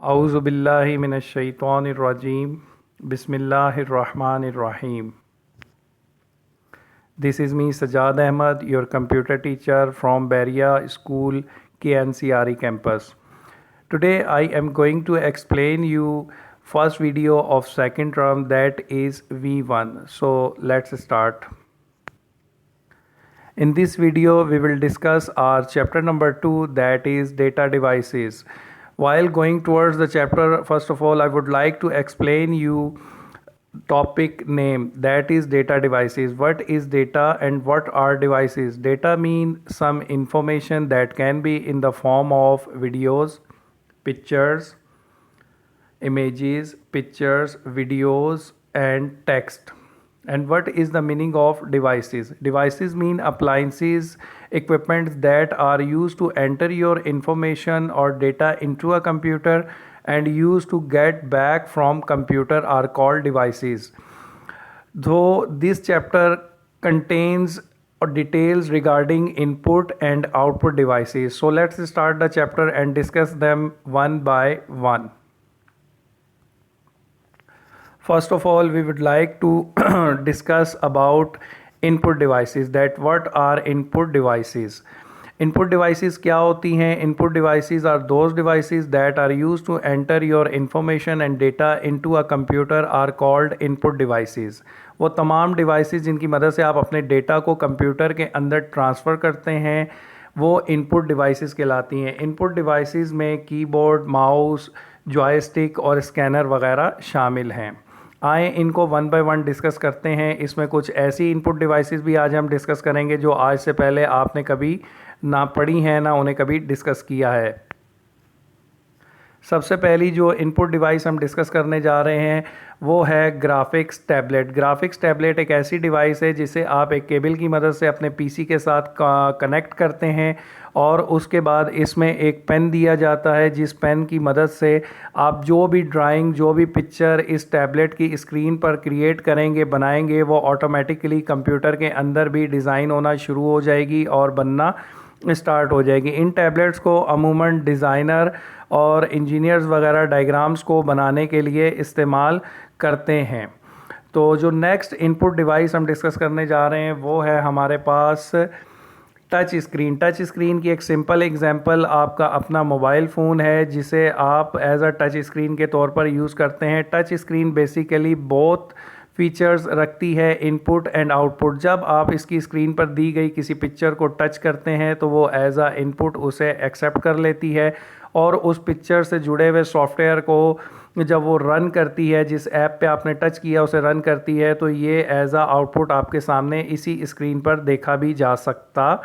औज़ुबिल्लाहि मिनश्शैतानिर्रजीम बिस्मिल्लाहिर्रहमानिर्रहीम. This is me Sajad Ahmad, your computer teacher from Beria School, KNCRE campus. Today I am going to explain you first video of second term, that is V1. So let's start. In this video, we will discuss our chapter number 2, that is data devices. While going towards the chapter, first of all, I would like to explain you topic name, that is data devices. What is data and what are devices? Data mean some information that can be in the form of videos, pictures, images, pictures, videos and text. And what is the meaning of devices? Devices mean appliances, equipments that are used to enter your information or data into a computer and used to get back from computer are called devices. Though this chapter contains details regarding input and output devices. So let's start the chapter and discuss them one by one. First of all, we would like to discuss about input devices, that what are input devices. Input devices क्या होती हैं? Input devices are those devices that are used to enter your information and data into a computer are called input devices. वो तमाम devices जिनकी मदद से आप अपने डेटा को कंप्यूटर के अंदर ट्रांसफ़र करते हैं वो इनपुट डिवाइसेस कहलाती हैं. इनपुट डिवाइसेस में कीबोर्ड, माउस, जॉयस्टिक और स्कैनर वगैरह शामिल हैं. आए इनको वन बाय वन डिस्कस करते हैं. इसमें कुछ ऐसी इनपुट डिवाइसेस भी आज हम डिस्कस करेंगे जो आज से पहले आपने कभी ना पढ़ी हैं ना उन्हें कभी डिस्कस किया है. सबसे पहली जो इनपुट डिवाइस हम डिस्कस करने जा रहे हैं वो है ग्राफिक्स टैबलेट. ग्राफिक्स टैबलेट एक ऐसी डिवाइस है जिसे आप एक केबल की मदद से अपने पीसी के साथ कनेक्ट करते हैं और उसके बाद इसमें एक पेन दिया जाता है जिस पेन की मदद से आप जो भी ड्राइंग, जो भी पिक्चर इस टैबलेट की स्क्रीन पर क्रिएट करेंगे, बनाएंगे, वो ऑटोमेटिकली कंप्यूटर के अंदर भी डिज़ाइन होना शुरू हो जाएगी और बनना स्टार्ट हो जाएगी. इन टैबलेट्स को अमूमन डिज़ाइनर और इंजीनियर्स वगैरह डायग्राम्स को बनाने के लिए इस्तेमाल करते हैं. तो जो नेक्स्ट इनपुट डिवाइस हम डिस्कस करने जा रहे हैं वो है हमारे पास टच स्क्रीन. टच स्क्रीन की एक सिंपल एग्जांपल आपका अपना मोबाइल फ़ोन है जिसे आप एज अ टच स्क्रीन के तौर पर यूज़ करते हैं. Touch screen basically both features रखती है, इनपुट एंड आउटपुट. जब आप इसकी स्क्रीन पर दी गई किसी पिक्चर को टच करते हैं तो वो एज अ इनपुट उसे एक्सेप्ट कर लेती है और उस पिक्चर से जुड़े हुए सॉफ्टवेयर को जब वो रन करती है, जिस ऐप पे आपने टच किया उसे रन करती है, तो ये एज अ आउटपुट आपके सामने इसी स्क्रीन पर देखा भी जा सकता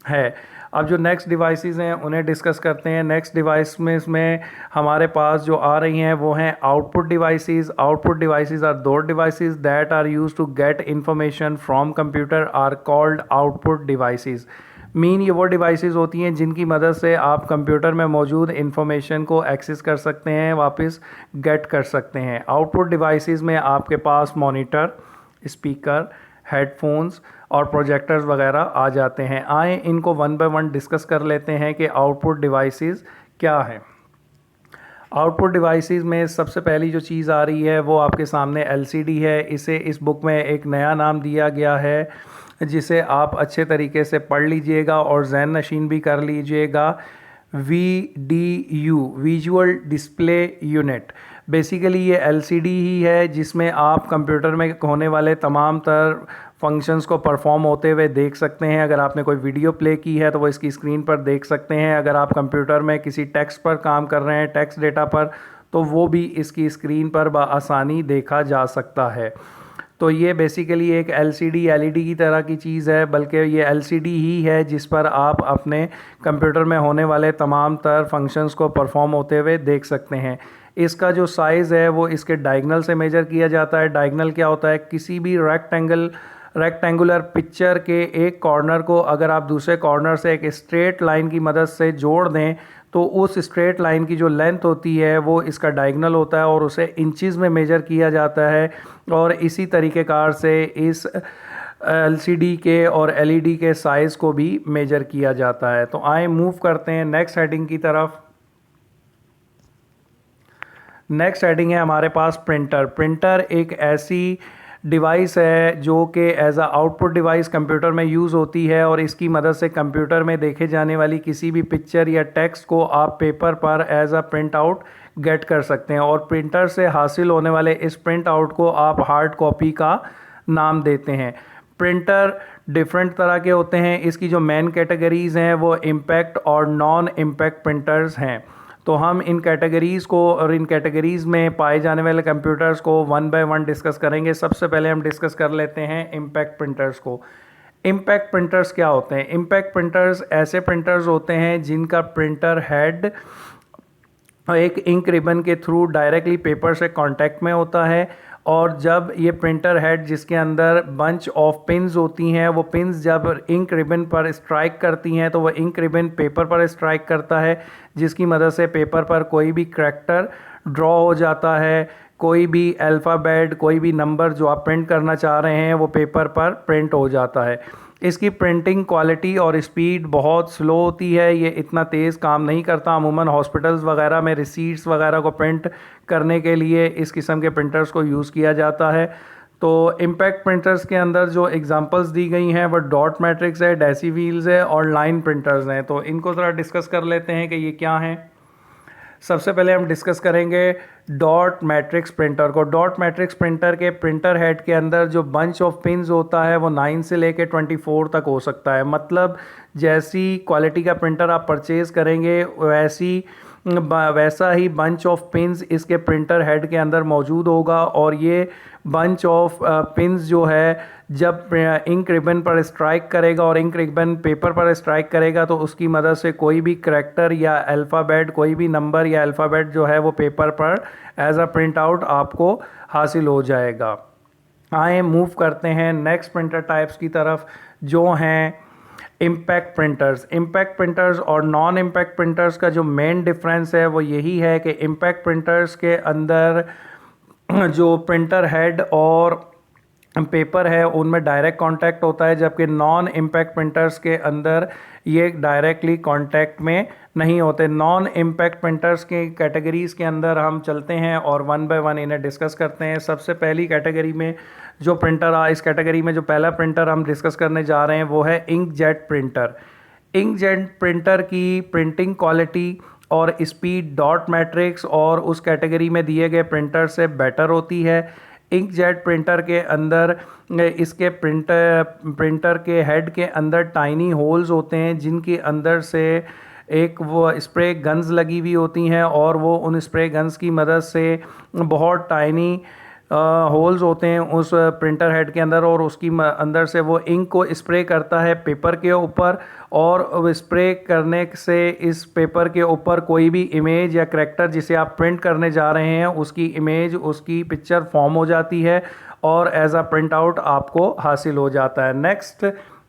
है. अब जो नेक्स्ट डिवाइसेस हैं उन्हें डिस्कस करते हैं. नेक्स्ट डिवाइस में इसमें हमारे पास जो आ रही हैं वो हैं output devices. Output devices are the devices that are used to get information from computer are called output devices. Mean ये वो डिवाइसेस होती हैं जिनकी मदद से आप कंप्यूटर में मौजूद इंफॉर्मेशन को एक्सेस कर सकते हैं, वापस गेट कर सकते हैं. आउटपुट डिवाइसेस में आपके पास मॉनिटर, स्पीकर, हेडफोन्स और प्रोजेक्टर्स वगैरह आ जाते हैं. आए इनको वन बाय वन डिस्कस कर लेते हैं कि आउटपुट डिवाइसेस क्या हैं. आउटपुट डिवाइसेस में सबसे पहली जो चीज़ आ रही है वो आपके सामने एलसीडी है. इसे इस बुक में एक नया नाम दिया गया है जिसे आप अच्छे तरीके से पढ़ लीजिएगा और ज़हन नशीन भी कर लीजिएगा. VDU, visual display unit. Basically ये LCD ही है जिसमें आप कंप्यूटर में होने वाले तमाम तर फंक्शंस को परफॉर्म होते हुए देख सकते हैं. अगर आपने कोई वीडियो प्ले की है तो वो इसकी स्क्रीन पर देख सकते हैं. अगर आप कंप्यूटर में किसी टेक्स्ट पर काम कर रहे हैं, टेक्स्ट डेटा पर, तो वो भी इसकी स्क्रीन पर बआसानी देखा जा सकता है. तो ये बेसिकली एक LCD LED की तरह की चीज़ है, बल्कि ये LCD ही है जिस पर आप अपने कंप्यूटर में होने वाले तमाम तर फंक्शंस को परफॉर्म होते हुए देख सकते हैं. इसका जो साइज़ है वो इसके डायगनल से मेजर किया जाता है. डायगनल क्या होता है? किसी भी रेक्टेंगुलर पिक्चर के एक कॉर्नर को अगर आप दूसरे कॉर्नर से एक स्ट्रेट लाइन की मदद से जोड़ दें तो उस स्ट्रेट लाइन की जो लेंथ होती है वो इसका डायगनल होता है और उसे इंचज़ में मेजर किया जाता है. और इसी तरीक़ेकार से इस LCD के और LED के साइज़ को भी मेजर किया जाता है. तो आए मूव करते हैं नेक्स्ट हेडिंग की तरफ. नेक्स्ट हेडिंग है हमारे पास प्रिंटर। प्रिंटर एक ऐसी डिवाइस है जो कि as a output device computer में यूज़ होती है और इसकी मदद से कंप्यूटर में देखे जाने वाली किसी भी पिक्चर या टेक्स्ट को आप पेपर पर as a print out get कर सकते हैं और प्रिंटर से हासिल होने वाले इस प्रिंट आउट को आप हार्ड कॉपी का नाम देते हैं। प्रिंटर डिफरेंट तरह के होते हैं। इसकी जो मेन कैटेगरीज़ हैं वो इम्पैक्ट और नॉन इम्पैक्ट प्रिंटर्स हैं। तो हम इन कैटेगरीज़ को और इन कैटेगरीज़ में पाए जाने वाले कंप्यूटर्स को वन बाय वन डिस्कस करेंगे। सबसे पहले हम डिस्कस कर लेते हैं इम्पैक्ट प्रिंटर्स को। इम्पैक्ट प्रिंटर्स क्या होते हैं? इम्पैक्ट प्रिंटर्स ऐसे प्रिंटर्स होते हैं जिनका प्रिंटर हेड एक इंक रिबन के थ्रू डायरेक्टली पेपर से कांटेक्ट में होता है और जब ये प्रिंटर हेड जिसके अंदर बंच ऑफ पिन्स होती हैं, वो पिन्स जब इंक रिबन पर स्ट्राइक करती हैं तो वह इंक रिबन पेपर पर स्ट्राइक करता है, जिसकी मदद से पेपर पर कोई भी करैक्टर ड्रॉ हो जाता है। कोई भी अल्फ़ाबेट, कोई भी नंबर जो आप प्रिंट करना चाह रहे हैं वो पेपर पर प्रिंट हो जाता है। इसकी प्रिंटिंग क्वालिटी और स्पीड बहुत स्लो होती है, ये इतना तेज़ काम नहीं करता। अमूमन हॉस्पिटल्स वगैरह में रिसीट्स वगैरह को प्रिंट करने के लिए इस किस्म के प्रिंटर्स को यूज़ किया जाता है। तो इम्पैक्ट प्रिंटर्स के अंदर जो एग्जांपल्स दी गई हैं वो डॉट मैट्रिक्स है, डेसी व्हील्स है और लाइन प्रिंटर्स हैं। तो इनको ज़रा डिस्कस कर लेते हैं कि ये क्या हैं। सबसे पहले हम डिस्कस करेंगे डॉट मैट्रिक्स प्रिंटर को। डॉट मैट्रिक्स प्रिंटर के प्रिंटर हेड के अंदर जो बंच ऑफ पिन्स होता है वो 9 से लेके 24 तक हो सकता है। मतलब जैसी क्वालिटी का प्रिंटर आप परचेज़ करेंगे वैसा ही बंच ऑफ पिन्स इसके प्रिंटर हेड के अंदर मौजूद होगा और ये बंच ऑफ पिन्स जो है जब इंक रिबन पर स्ट्राइक करेगा और इंक रिबन पेपर पर स्ट्राइक करेगा तो उसकी मदद से कोई भी करैक्टर या अल्फ़ाबेट, कोई भी नंबर या अल्फ़ाबेट जो है वो पेपर पर एज अ प्रिंट आउट आपको हासिल हो जाएगा। आए मूव करते हैं नेक्स्ट प्रिंटर टाइप्स की तरफ जो हैं इम्पैक्ट प्रिंटर्स। इम्पैक्ट प्रिंटर्स और नॉन इम्पैक्ट प्रिंटर्स का जो मेन डिफरेंस है वो यही है कि इम्पैक्ट प्रिंटर्स के अंदर जो प्रिंटर हेड और पेपर है उनमें डायरेक्ट कांटेक्ट होता है, जबकि नॉन इम्पैक्ट प्रिंटर्स के अंदर ये डायरेक्टली कांटेक्ट में नहीं होते। नॉन इम्पैक्ट प्रिंटर्स के कैटेगरीज़ के अंदर हम चलते हैं और वन बाय वन इन्हें डिस्कस करते हैं। सबसे पहली कैटेगरी में जो प्रिंटर इस कैटेगरी में जो पहला प्रिंटर हम डिस्कस करने जा रहे हैं वो है इंकजेट प्रिंटर। इंकजेट प्रिंटर की प्रिंटिंग क्वालिटी और स्पीड डॉट मैट्रिक्स और उस कैटेगरी में दिए गए प्रिंटर से बेटर होती है। इंकजेट प्रिंटर के अंदर इसके प्रिंटर के हेड के अंदर टाइनी होल्स होते हैं जिनके अंदर से एक वो स्प्रे गन्स लगी हुई होती हैं और वो उन स्प्रे गन्स की मदद से बहुत टाइनी होल्स होते हैं उस प्रिंटर हेड के अंदर और उसकी अंदर से वो इंक को स्प्रे करता है पेपर के ऊपर और स्प्रे करने से इस पेपर के ऊपर कोई भी इमेज या करैक्टर जिसे आप प्रिंट करने जा रहे हैं उसकी इमेज, उसकी पिक्चर फॉर्म हो जाती है और एज अ प्रिंट आउट आपको हासिल हो जाता है। नेक्स्ट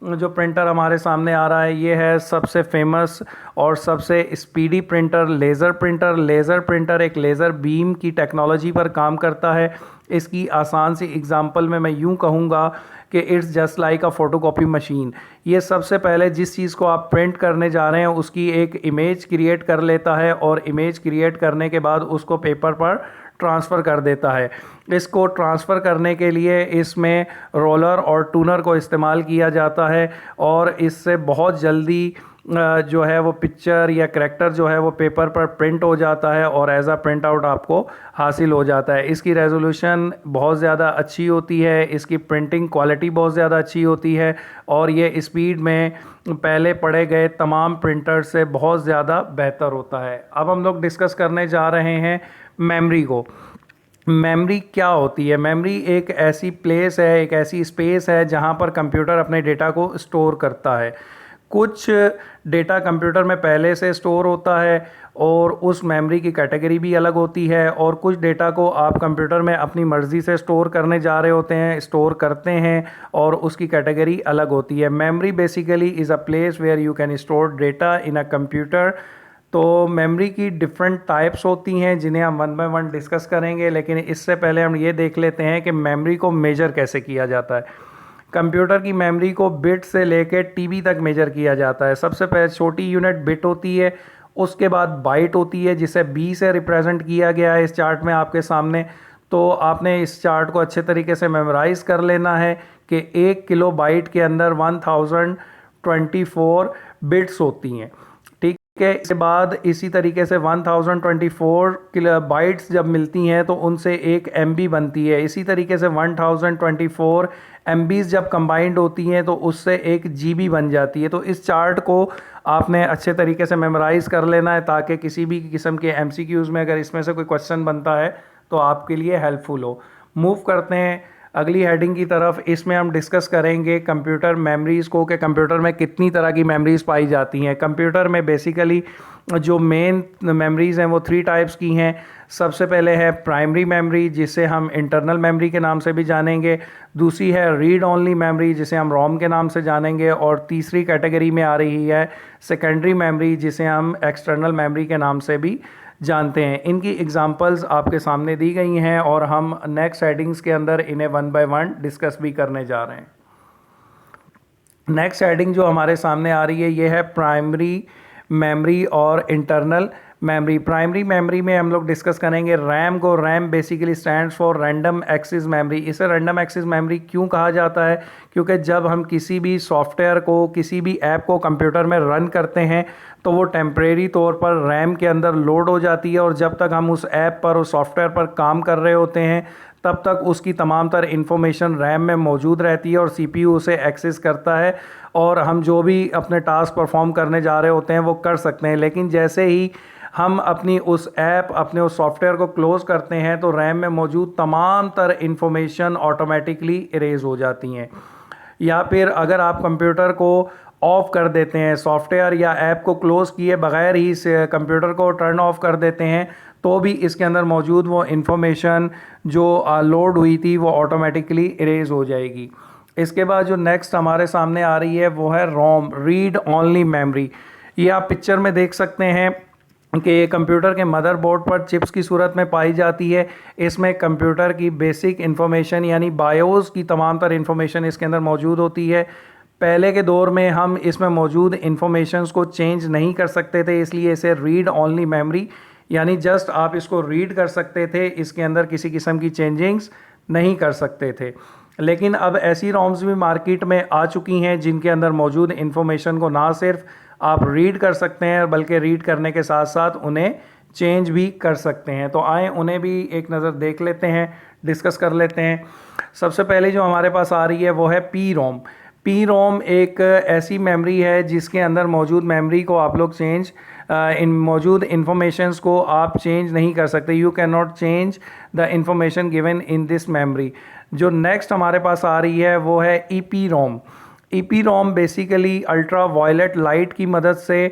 जो प्रिंटर हमारे सामने आ रहा है ये है सबसे फेमस और सबसे speedy printer laser printer. Laser printer एक लेज़र बीम की टेक्नोलॉजी पर काम करता है। इसकी आसान सी एग्जांपल में मैं यूं कहूँगा कि it's just like a photocopy machine. ये सबसे पहले जिस चीज़ को आप प्रिंट करने जा रहे हैं उसकी एक इमेज क्रिएट कर लेता है और इमेज क्रिएट करने के बाद उसको पेपर पर ट्रांसफ़र कर देता है। इसको ट्रांसफ़र करने के लिए इसमें रोलर और टूनर को इस्तेमाल किया जाता है और इससे बहुत जल्दी जो है वो पिक्चर या करैक्टर जो है वो पेपर पर प्रिंट हो जाता है और एज अ प्रिंट आउट आपको हासिल हो जाता है। इसकी रेजोल्यूशन बहुत ज़्यादा अच्छी होती है, इसकी प्रिंटिंग क्वालिटी बहुत ज़्यादा अच्छी होती है और ये स्पीड में पहले पढ़े गए तमाम प्रिंटर से बहुत ज़्यादा बेहतर होता है। अब हम लोग डिस्कस करने जा रहे हैं मेमोरी को। मेमोरी क्या होती है? मेमोरी एक ऐसी प्लेस है, एक ऐसी स्पेस है जहाँ पर कंप्यूटर अपने डेटा को स्टोर करता है। कुछ डेटा कंप्यूटर में पहले से स्टोर होता है और उस मेमोरी की कैटेगरी भी अलग होती है और कुछ डेटा को आप कंप्यूटर में अपनी मर्ज़ी से स्टोर करने जा रहे होते हैं, स्टोर करते हैं और उसकी कैटेगरी अलग होती है। Memory basically is a place where you can store data in a computer. तो मेमोरी की डिफरेंट टाइप्स होती हैं जिन्हें हम वन बाय वन डिस्कस करेंगे, लेकिन इससे पहले हम ये देख लेते हैं कि मेमोरी को मेजर कैसे किया जाता है। कंप्यूटर की मेमोरी को बिट से लेकर टीबी तक मेजर किया जाता है। सबसे पहले छोटी यूनिट बिट होती है, उसके बाद बाइट होती है जिसे बी से रिप्रेजेंट किया गया है इस चार्ट में आपके सामने। तो आपने इस चार्ट को अच्छे तरीके से मेमोराइज कर लेना है कि 1 किलो बाइट के अंदर 1024 बिट्स होती हैं। ठीक है, इसके बाद इसी तरीके से 1024 किलो बाइट्स जब मिलती हैं तो उनसे एक MB बनती है। इसी तरीके से 1024 MBs जब कंबाइंड होती हैं तो उससे एक GB बन जाती है। तो इस चार्ट को आपने अच्छे तरीके से मेमोराइज़ कर लेना है ताकि किसी भी किस्म के MCQs में अगर इसमें से कोई क्वेश्चन बनता है तो आपके लिए हेल्पफुल हो। मूव करते हैं अगली हेडिंग की तरफ। इसमें हम डिस्कस करेंगे कंप्यूटर मेमोरीज़ को कि कंप्यूटर में कितनी तरह की मेमोरीज़ पाई जाती हैं। कंप्यूटर में बेसिकली जो मेन मेमोरीज़ हैं वो 3 टाइप्स की हैं। सबसे पहले है प्राइमरी मेमोरी जिसे हम इंटरनल मेमोरी के नाम से भी जानेंगे। दूसरी है रीड ओनली मेमोरी जिसे हम रोम के नाम से जानेंगे। और तीसरी कैटेगरी में आ रही है सेकेंडरी मेमोरी जिसे हम एक्सटर्नल मेमोरी के नाम से भी जानते हैं। इनकी एग्जांपल्स आपके सामने दी गई हैं और हम नेक्स्ट हेडिंग्स के अंदर इन्हें 1 बाय 1 डिस्कस भी करने जा रहे हैं। नेक्स्ट हेडिंग जो हमारे सामने आ रही है ये है प्राइमरी मेमोरी और इंटरनल मेमोरी। प्राइमरी मेमोरी में हम लोग डिस्कस करेंगे रैम को। RAM basically stands for random access memory. इसे रैंडम एक्सेस मेमोरी क्यों कहा जाता है? क्योंकि जब हम किसी भी सॉफ्टवेयर को, किसी भी ऐप को कंप्यूटर में रन करते हैं तो वो टेम्परेरी तौर पर रैम के अंदर लोड हो जाती है और जब तक हम उस ऐप पर, उस सॉफ्टवेयर पर काम कर रहे होते हैं तब तक उसकी तमाम तर इन्फॉर्मेशन रैम में मौजूद रहती है और CPU उसे एक्सेस करता है और हम जो भी अपने टास्क परफॉर्म करने जा रहे होते हैं वो कर सकते हैं। लेकिन जैसे ही हम अपनी उस ऐप, अपने उस सॉफ्टवेयर को क्लोज़ करते हैं तो रैम में मौजूद तमाम तर इन्फॉर्मेशन ऑटोमेटिकली इरेज हो जाती हैं। या फिर अगर आप कंप्यूटर को ऑफ़ कर देते हैं, सॉफ्टवेयर या ऐप को क्लोज़ किए बगैर ही इस कंप्यूटर को टर्न ऑफ कर देते हैं तो भी इसके अंदर मौजूद वो इन्फॉर्मेशन जो लोड हुई थी वो ऑटोमेटिकली इरेज हो जाएगी। इसके बाद जो नेक्स्ट हमारे सामने आ रही है वो है रोम, रीड ओनली मेमोरी। ये आप पिक्चर में देख सकते हैं कि कंप्यूटर के मदरबोर्ड पर चिप्स की सूरत में पाई जाती है। इसमें कंप्यूटर की बेसिक इन्फॉर्मेशन यानी बायोस की तमाम तर इन्फॉर्मेशन इसके अंदर मौजूद होती है। पहले के दौर में हम इसमें मौजूद इन्फॉर्मेशंस को चेंज नहीं कर सकते थे, इसलिए इसे रीड ओनली मेमोरी यानी जस्ट आप इसको रीड कर सकते थे, इसके अंदर किसी किस्म की चेंजिंग्स नहीं कर सकते थे। लेकिन अब ऐसी रोम्स भी मार्केट में आ चुकी हैं जिनके अंदर मौजूद इन्फॉर्मेशन को ना सिर्फ आप रीड कर सकते हैं बल्कि रीड करने के साथ साथ उन्हें चेंज भी कर सकते हैं। तो आए उन्हें भी एक नज़र देख लेते हैं, डिस्कस कर लेते हैं। सबसे पहले जो हमारे पास आ रही है वो है पी रोम। पी रोम एक ऐसी मेमोरी है जिसके अंदर मौजूद मेमोरी को आप लोग चेंज, इन मौजूद इन्फॉर्मेशंस को आप चेंज नहीं कर सकते। You can not change the information given in this memory. जो नेक्स्ट हमारे पास आ रही है वो है ईपी रोम। ईपी रोम बेसिकली अल्ट्रा वायलेट लाइट की मदद से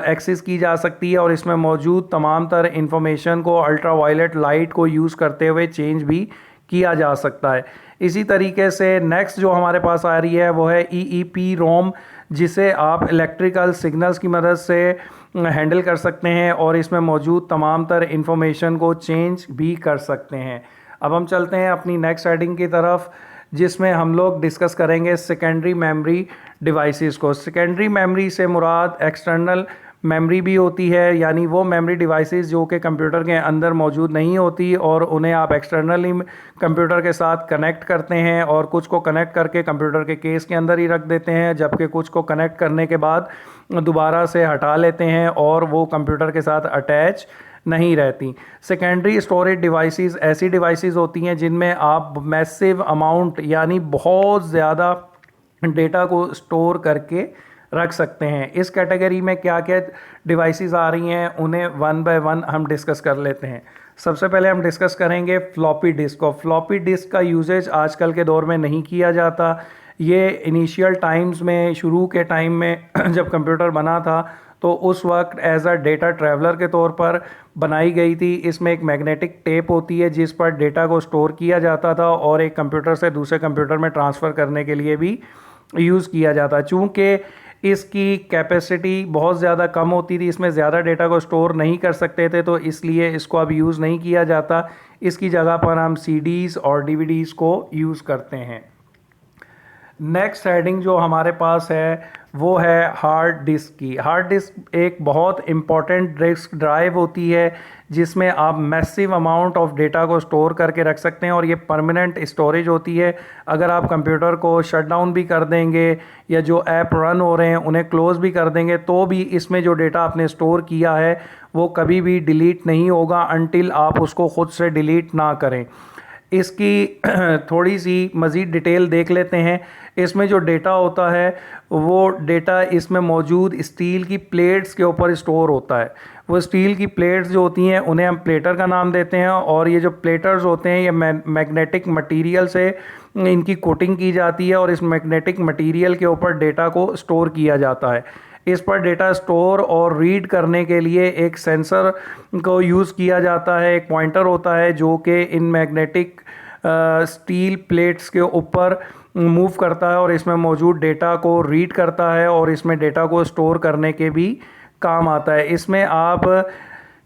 एक्सेस की जा सकती है और इसमें मौजूद तमाम तर इन्फॉर्मेशन को अल्ट्रा वायलेट लाइट को यूज़ करते हुए चेंज भी किया जा सकता है। इसी तरीके से नेक्स्ट जो हमारे पास आ रही है वो है EEP रोम, जिसे आप इलेक्ट्रिकल सिग्नल्स की मदद से हैंडल कर सकते हैं और इसमें मौजूद तमाम तर इन्फॉर्मेशन को चेंज भी कर सकते हैं। अब हम चलते हैं अपनी नेक्स्ट हेडिंग की तरफ जिसमें हम लोग डिस्कस करेंगे सेकेंडरी मेमोरी डिवाइसेस को। सेकेंडरी मेमोरी से मुराद एक्सटर्नल मेमोरी भी होती है, यानी वो मेमोरी डिवाइसेस जो कि कंप्यूटर के अंदर मौजूद नहीं होती और उन्हें आप एक्सटर्नली कंप्यूटर के साथ कनेक्ट करते हैं और कुछ को कनेक्ट करके कंप्यूटर के केस के अंदर ही रख देते हैं, जबकि कुछ को कनेक्ट करने के बाद दोबारा से हटा लेते हैं और वो कंप्यूटर के साथ अटैच नहीं रहती। सेकेंडरी स्टोरेज डिवाइसेस ऐसी डिवाइसेस होती हैं जिनमें आप मैसिव अमाउंट यानी बहुत ज़्यादा डेटा को स्टोर करके रख सकते हैं। इस कैटेगरी में क्या क्या डिवाइसेस आ रही हैं उन्हें 1 बाय 1 हम डिस्कस कर लेते हैं। सबसे पहले हम डिस्कस करेंगे फ्लॉपी डिस्क। और फ्लॉपी डिस्क का यूजेज आजकल के दौर में नहीं किया जाता। ये इनिशियल टाइम्स में, शुरू के टाइम में जब कंप्यूटर बना था तो उस वक्त एज अ डेटा ट्रैवलर के तौर पर बनाई गई थी। इसमें एक मैग्नेटिक टेप होती है जिस पर डेटा को स्टोर किया जाता था और एक कंप्यूटर से दूसरे कंप्यूटर में ट्रांसफ़र करने के लिए भी यूज़ किया जाता। चूँकि इसकी कैपेसिटी बहुत ज़्यादा कम होती थी, इसमें ज़्यादा डेटा को स्टोर नहीं कर सकते थे, तो इसलिए इसको अब यूज़ नहीं किया जाता। इसकी जगह पर हम CDs और DVDs को यूज़ करते हैं। नेक्स्ट हेडिंग जो हमारे पास है वो है हार्ड डिस्क की। हार्ड डिस्क एक बहुत इम्पॉर्टेंट डिस्क ड्राइव होती है जिसमें आप मैसिव अमाउंट ऑफ डेटा को स्टोर करके रख सकते हैं और ये परमानेंट स्टोरेज होती है। अगर आप कंप्यूटर को शट डाउन भी कर देंगे या जो ऐप रन हो रहे हैं उन्हें क्लोज़ भी कर देंगे तो भी इसमें जो डेटा आपने स्टोर किया है वो कभी भी डिलीट नहीं होगा अनटिल आप उसको ख़ुद से डिलीट ना करें। इसकी थोड़ी सी मज़ीद डिटेल देख लेते हैं। इसमें जो डेटा होता है वो डेटा इसमें मौजूद स्टील की प्लेट्स के ऊपर स्टोर होता है। वो स्टील की प्लेट्स जो होती हैं उन्हें हम प्लेटर का नाम देते हैं और ये जो प्लेटर्स होते हैं ये मैग्नेटिक मटेरियल से इनकी कोटिंग की जाती है और इस मैग्नेटिक मटेरियल के ऊपर डेटा को स्टोर किया जाता है। इस पर डेटा स्टोर और रीड करने के लिए एक सेंसर को यूज़ किया जाता है, एक पॉइंटर होता है जो कि इन मैग्नेटिक स्टील प्लेट्स के ऊपर मूव करता है और इसमें मौजूद डेटा को रीड करता है और इसमें डेटा को स्टोर करने के भी काम आता है। इसमें आप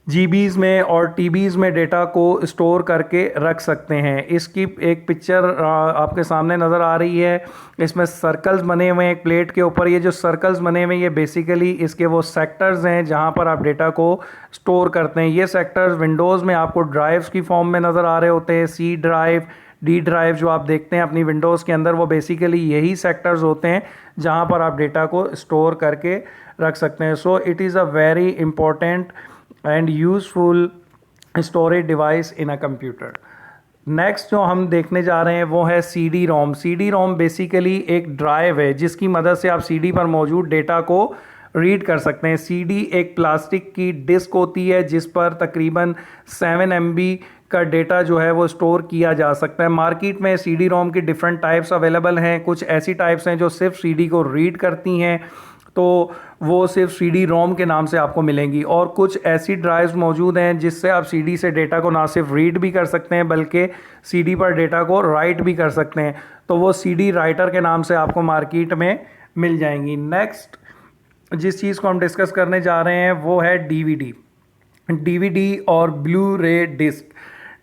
जीबीज़ में और टीबीज़ में डेटा को स्टोर करके रख सकते हैं। इसकी एक पिक्चर आपके सामने नज़र आ रही है। इसमें सर्कल्स बने हुए हैं एक प्लेट के ऊपर। ये जो सर्कल्स बने हुए हैं ये बेसिकली इसके वो सेक्टर्स हैं जहां पर आप डेटा को स्टोर करते हैं। ये सेक्टर्स विंडोज़ में आपको ड्राइव्स की फॉर्म में नज़र आ रहे होते हैं। सी ड्राइव, डी ड्राइव जो आप देखते हैं अपनी विंडोज़ के अंदर वो बेसिकली यही सेक्टर्स होते हैं जहाँ पर आप डेटा को स्टोर करके रख सकते हैं। So it is a very important and useful storage device in a computer. Next जो हम देखने जा रहे हैं वो है C D ROM. C D ROM basically एक ड्राइव है जिसकी मदद से आप सी डी पर मौजूद डेटा को रीड कर सकते हैं। सी डी एक प्लास्टिक की डिस्क होती है जिस पर तकरीबन 7 MB का डेटा जो है वो स्टोर किया जा सकता है। मार्केट में सी डी रोम की डिफरेंट टाइप्स अवेलेबल हैं। कुछ ऐसी टाइप्स हैं जो सिर्फ सी डी को रीड करती हैं तो वो सिर्फ सी डी रोम के नाम से आपको मिलेंगी और कुछ ऐसी ड्राइव्स मौजूद हैं जिससे आप सी डी से डेटा को ना सिर्फ रीड भी कर सकते हैं बल्कि सी डी पर डेटा को राइट भी कर सकते हैं। तो वो सी डी राइटर के नाम से आपको मार्केट में मिल जाएंगी। नेक्स्ट जिस चीज़ को हम डिस्कस करने जा रहे हैं वो है डीवीडी। डीवीडी और ब्लू रे डिस्क।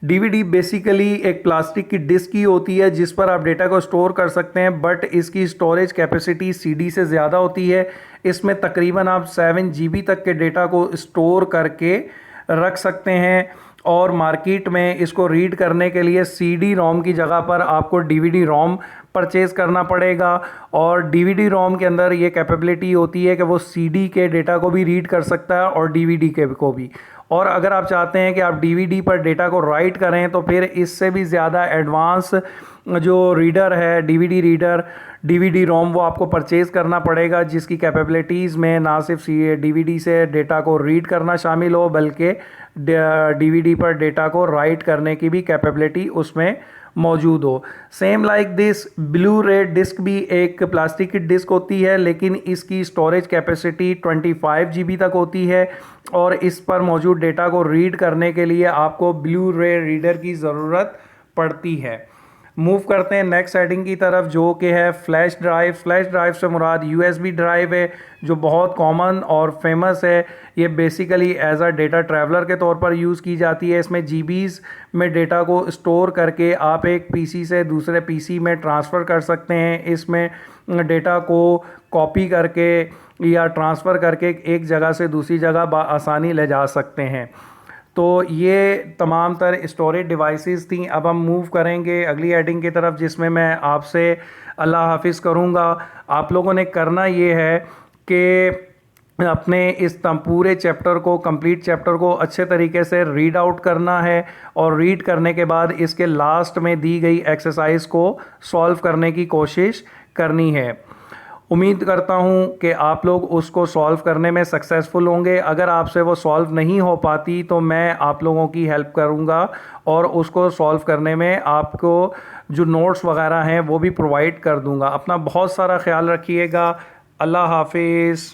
डीवीडी बेसिकली एक प्लास्टिक की डिस्क ही होती है जिस पर आप डेटा को स्टोर कर सकते हैं बट इसकी स्टोरेज कैपेसिटी सीडी से ज़्यादा होती है। इसमें तकरीबन आप 7 GB तक के डेटा को स्टोर करके रख सकते हैं और मार्केट में इसको रीड करने के लिए CD रोम की जगह पर आपको DVD रोम परचेज़ करना पड़ेगा। और DVD रोम के अंदर ये कैपेबिलिटी होती है कि वो CD के डेटा को भी रीड कर सकता है और DVD के को भी। और अगर आप चाहते हैं कि आप DVD पर डेटा को राइट करें तो फिर इससे भी ज़्यादा एडवांस जो रीडर है DVD रीडर, DVD रोम वो आपको परचेज़ करना पड़ेगा जिसकी कैपेबिलिटीज़ में ना सिर्फ DVD से डेटा को रीड करना शामिल हो बल्कि DVD पर डेटा को राइट करने की भी कैपेबिलिटी उसमें मौजूद हो। सेम लाइक दिस ब्लू रे डिस्क भी एक प्लास्टिक की डिस्क होती है लेकिन इसकी स्टोरेज कैपेसिटी 25 GB तक होती है और इस पर मौजूद डेटा को रीड करने के लिए आपको ब्लू रे रीडर की ज़रूरत पड़ती है। मूव करते हैं नेक्स्ट हेडिंग की तरफ जो कि है फ्लैश ड्राइव। फ्लैश ड्राइव से मुराद USB ड्राइव है जो बहुत कॉमन और फेमस है। ये basically as a data traveler के तौर पर यूज़ की जाती है। इसमें GBs में डेटा को स्टोर करके आप एक PC से दूसरे PC में ट्रांसफ़र कर सकते हैं। इसमें डेटा को कॉपी करके या ट्रांसफ़र करके एक जगह से दूसरी जगह आसानी ले जा सकते हैं। तो ये तमाम तर स्टोरेज डिवाइसेस थी। अब हम मूव करेंगे अगली हेडिंग की तरफ जिसमें मैं आपसे अल्लाह हाफिज़ करूँगा। आप लोगों ने करना ये है कि अपने इस पूरे चैप्टर को, कंप्लीट चैप्टर को अच्छे तरीके से रीड आउट करना है और रीड करने के बाद इसके लास्ट में दी गई एक्सरसाइज को सॉल्व करने की कोशिश करनी है। उम्मीद करता हूँ कि आप लोग उसको सॉल्व करने में सक्सेसफुल होंगे। अगर आपसे वो सॉल्व नहीं हो पाती तो मैं आप लोगों की हेल्प करूँगा और उसको सॉल्व करने में आपको जो नोट्स वगैरह हैं वो भी प्रोवाइड कर दूँगा। अपना बहुत सारा ख्याल रखिएगा। अल्लाह हाफिज़।